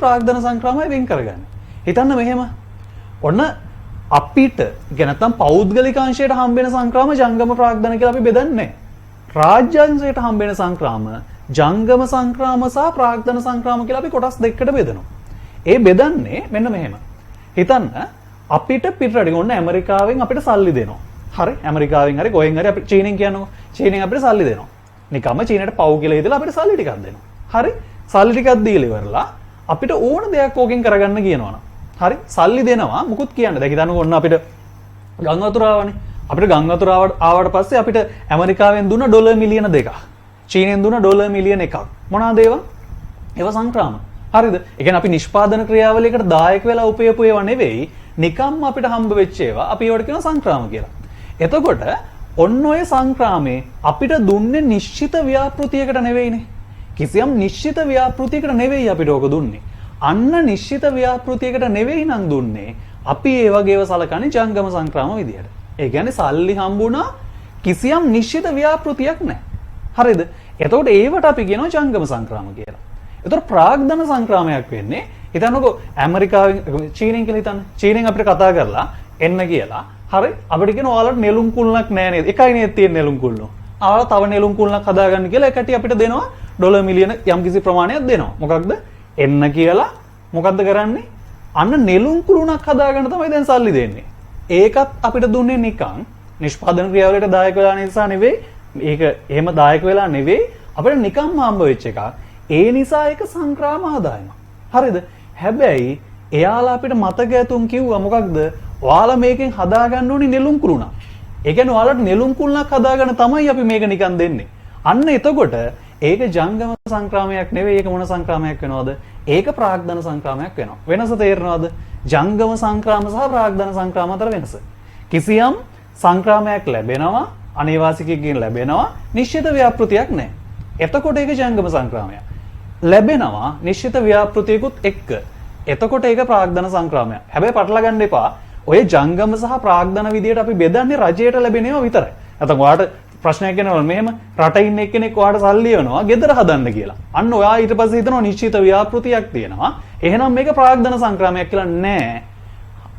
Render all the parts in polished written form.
ප්‍රාග්ධන සංක්‍රාමය වෙන් කරගන්නේ. හිතන්න මෙහෙම. ඔන්න අපිට නැත්නම් පෞද්ගලික අංශයට හම්බෙන සංක්‍රාම ජංගම ප්‍රාග්ධන කියලා අපි බෙදන්නේ. රාජ්‍යාංශයට හම්බෙන සංක්‍රාම ජංගම සංක්‍රාම සහ ප්‍රාග්ධන සංක්‍රාම කියලා අපි කොටස් දෙකකට බෙදනවා. ඒ බෙදන්නේ මෙන්න මෙහෙම. හිතන්න අපිට පිටරටින් ඔන්න ඇමරිකාවෙන් අපිට සල්ලි දෙනවා. හරි ඇමරිකාවෙන් හරි කොහෙන් හරි අපිට චීනෙන් කියනවා. චීනෙන් අපිට සල්ලි දෙනවා. නිකම්ම චීනට පව් කියලා හිතලා අපිට සල්ලි ටිකක් දෙනවා. හරි සල්ලි ටිකක් දීලා ඉවරලා අපිට ඕන දෙයක් ඕකෙන් කරගන්න කියනවනම් හරි සල්ලි දෙනවා මුකුත් කියන්න. දැන් හිතන්නකෝ ඔන්න අපිට ගං වතුර ආවනේ. අපිට ගං වතුර ආවට පස්සේ අපිට ඇමරිකාවෙන් දුන්න ඩොලර් මිලියන 2ක්. චීනෙන් දුන්න ඩොලර් මිලියන 1ක්. මොනවාද ඒවා? ඒවා සංක්‍රාම. හරිද? ඒ කියන්නේ අපි නිෂ්පාදන ක්‍රියාවලියකට දායක වෙලා උපයපු ඒවා නෙවෙයි. නිකම්ම අපිට හම්බ වෙච්ච ඒවා අපි ඒවට කියනවා සංක්‍රාම කියලා. එතකොට ඔන්න ඔය සංක්‍රාමේ අපිට දුන්නේ නිශ්චිත ව්‍යාපෘතියකට නෙවෙයිනේ. කිසියම් නිශ්චිත ව්‍යාපෘතියකට නෙවෙයි අපිට ඕක දුන්නේ. අන්න නිශ්චිත ව්‍යාපෘතියකට නෙවෙයි නම් දුන්නේ. අපි ඒ වගේව සලකන්නේ ජංගම සංක්‍රාම විදියට. ඒ කියන්නේ සල්ලි හම්බුණා කිසියම් නිශ්චිත ව්‍යාපෘතියක් නැහැ. හරිද? එතකොට ඒවට අපි කියනවා ජංගම සංක්‍රාම කියලා. එතකොට ප්‍රාග්ධන සංක්‍රාමයක් වෙන්නේ හිතන්නකෝ ඇමරිකාවෙන් චීනෙන් කියලා හිතන්න. චීනෙන් අපිට කතා කරලා එන්න කියලා. හරි අපිට කියන ඔයාලට නෙළුම් කුල්ලක් නැහැ නේද? එකයි නේද තියෙන නෙළුම් කුල්ලෝ. ආවලා තව නෙළුම් කුල්ලක් හදාගන්න කියලා එකට අපිට දෙනවා ඩොලර් මිලියන යම්කිසි ප්‍රමාණයක් දෙනවා. මොකක්ද? එන්න කියලා මොකද්ද කරන්නේ? අන්න නෙළුම් කුළුණක් හදාගන්න තමයි දැන් සල්ලි දෙන්නේ. ඒකත් අපිට දුන්නේ නිකන් නිෂ්පාදන ක්‍රියාවලට දායක වෙලා නිසා නෙවෙයි. ඒක එහෙම දායක වෙලා නෙවෙයි. අපිට නිකම්ම හම්බ වෙච්ච එකක්. ඒ නිසා ඒක සංක්‍රාම ආදායම. හරිද? හැබැයි එයාලා අපිට මතක ඇතුම් කිව්වා මොකක්ද? ඔයාලා මේකෙන් හදාගන්න ඕනි නෙළුම් කුළුණක්. ඒ කියන්නේ ඔයාලට නෙළුම් කුළුණක් හදාගන්න තමයි අපි මේක නිකන් දෙන්නේ. අන්න එතකොට ඒක ජංගම සංක්‍රාමයක් නෙවෙයි. ඒක මොන සංක්‍රාමයක් වෙනවද? ඒක ප්‍රාග්ධන සංක්‍රාමයක් වෙනවා. වෙනස තේරෙනවද? ජංගම සංක්‍රාම සහ ප්‍රාග්ධන සංක්‍රාම අතර වෙනස. කිසියම් සංක්‍රාමයක් ලැබෙනවා අනේවාසිකයෙන් ලැබෙනවා නිශ්චිත ව්‍යාපෘතියක් නැහැ. එතකොට ඒක ජංගම සංක්‍රාමයක්. ලැබෙනවා නිශ්චිත ව්‍යාපෘතියකුත් එක්ක. එතකොට ඒක ප්‍රාග්ධන සංක්‍රාමයක්. හැබැයි පටල ගන්න එපා. ඔය ජංගම සහ ප්‍රාග්ධන විදියට අපි බෙදන්නේ රජයට ලැබෙන ඒවා විතරයි. නැත්නම් ඔයාලට ප්‍රශ්නයක් එනවා මෙහෙම රටේ ඉන්න එක්කෙනෙක් ඔයාලට සල්ලි වෙනවා ගෙදර හදන්න කියලා. අන්න ඔයා ඊට පස්සේ හිතනවා නිශ්චිත ව්‍යාපෘතියක් තියෙනවා. එහෙනම් මේක ප්‍රාග්ධන සංක්‍රාමයක් කියලා නෑ.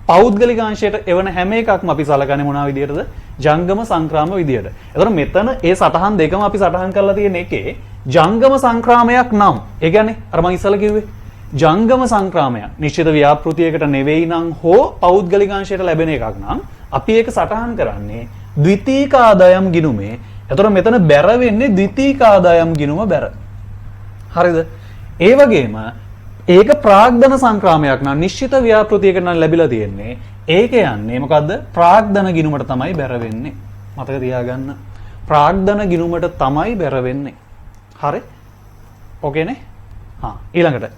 පෞද්ගලික අංශයට එවන හැම එකක්ම අපි සලකන්නේ මොනවා විදියටද? ජංගම සංක්‍රාම විදියට. ඒතර මෙතන ඒ සටහන් දෙකම අපි සටහන් කරලා තියෙන එකේ ජංගම සංක්‍රාමයක් නම් ඒ කියන්නේ අර මම ඉස්සලා කිව්වේ ජංගම සංක්‍රාමයක් නිශ්චිත ව්‍යාපෘතියකට නෙවෙයි නම් හෝ පෞද්ගලික අංශයට ලැබෙන එකක් නම් අපි ඒක සටහන් කරන්නේ ද්විතීක ආදායම් ගිණුමේ. එතකොට මෙතන බැර වෙන්නේ ද්විතීක ආදායම් ගිණුම බැර. හරිද? ඒ වගේම ඒක ප්‍රාග්ධන සංක්‍රාමයක් නම් නිශ්චිත ව්‍යාපෘතියකට නම් ලැබිලා තියෙන්නේ. ඒක යන්නේ මොකද්ද? ප්‍රාග්ධන ගිණුමට තමයි බැර වෙන්නේ. මතක තියාගන්න. ප්‍රාග්ධන ගිණුමට තමයි බැර වෙන්නේ. හරි? ඕකේනේ? ඊළඟට